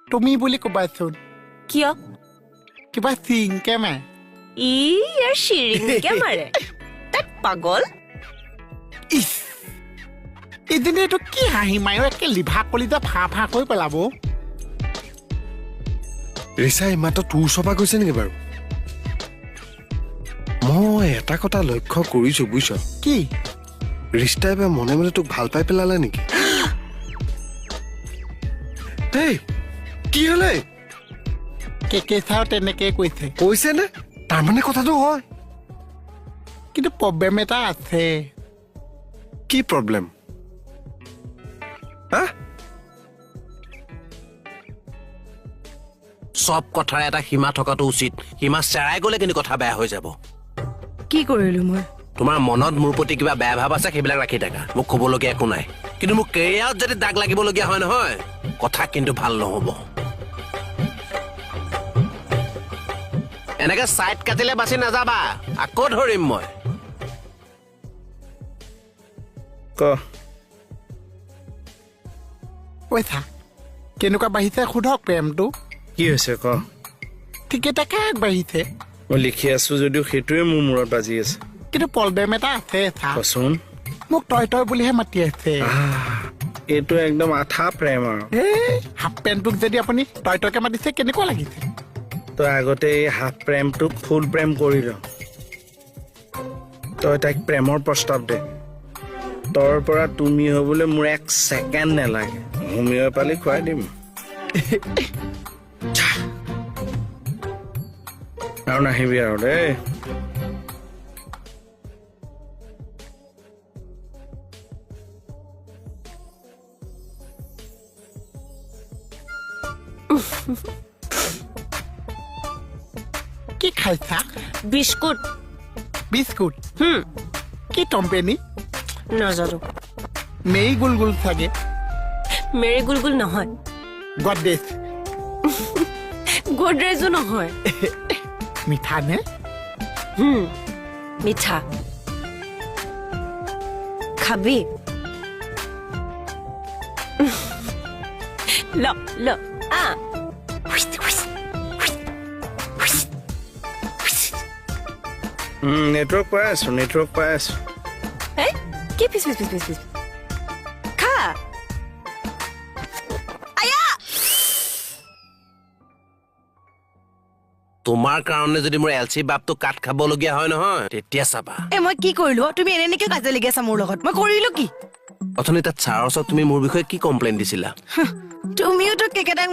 তুমি বুলি ক'বাচোন কিয় কিবা চিংকে মাৰে ইয়াৰ চিৰিংকে মাৰে তাত পাগল ইছ এদিনে এইটো কি হাঁহি মাৰি একে লিভা কলিজা ফা ফা কৰি পেলাব ৰিচা ইমাত্ৰ তোৰ ওচৰপা গৈছে নেকি বাৰু মই এটা কথা লক্ষ্য কৰিছো বুজিছ কি ৰিষ্টাই বা মনে মনে তোক ভাল পাই পেলালে নেকি এই কি হলে কেকে চাও তেনেকে কৈছে কৈছে নে তাৰমানে কথাটো হয় কিন্তু প্ৰব্লেম এটা আছে কি প্ৰব্লেম সব কথাৰ এটা সীমা থকাটো উচিত সীমা চেৰাই গ'লে কিন্তু কথা বেয়া হৈ যাব কি কৰিলো মই তোমাৰ মনত মোৰ প্ৰতি কিবা বেয়া ভাৱ আছে সেইবিলাক ৰাখি থাকা মোক ক'বলগীয়া একো নাই কিন্তু মোক কেৰিয়াৰত যদি দাগ লাগিবলগীয়া হয় নহয় কথা কিন্তু ভাল নহ'ব এনেকে চাইড কাটিলে বাচি নাযাবা আকৌ ধৰিম মই পইচা কেনেকুৱা বাঢ়িছে সোধক প্ৰেমটো কি হৈছে ক ঠিকে থাকে আগবাঢ়িছে মই লিখি আছো যদিও সেইটোৱে মোৰ মূৰত বাজি আছে কিন্তু প্ৰব্লেম এটা আছে চা কচোন মোক তই তই বুলিহে মাতি আছে এইটো একদম আঠা প্ৰেম আৰু হাফ পেণ্টটোক যদি আপুনি তই তইকে মাতিছে কেনেকুৱা লাগিছে তই আগতে এই হাফ প্ৰেমটোক ফুল প্ৰেম কৰি ল তই তাইক প্ৰেমৰ প্ৰস্তাৱ দে তোৰ পৰা তুমি হ'বলৈ মোৰ 1 ছেকেণ্ড নালাগে হোমিঅ' পালি খুৱাই দিম আৰু নাহিবি আৰু দেই কি খাইছা বিস্কুট বিস্কুট কি কোম্পানী নাজানো মেৰি গুলগুল চাগে মেৰি গুলগুল নহয় গডৰেজ গডৰেজো নহয় মিঠা নে মিঠা খাবি ল ল নেটৱৰ্ক পাই আছো কি পিছ পিছ পিছ পিছ পিছ খা তোমাৰ কাৰণে যদি মোৰ এলচি বাপটো কাট খাবলগীয়া হয় নহয় তেতিয়া চাবা মই কি কৰিলো তুমি এনেকে কাজিয়া লাগি আছা মোৰ লগত মই কৰিলো কি অথনি তাত ছাৰৰ ওচৰত তুমি মোৰ বিষয়ে কি কমপ্লেইন দিছিলা তুমিও তো কেকেটাক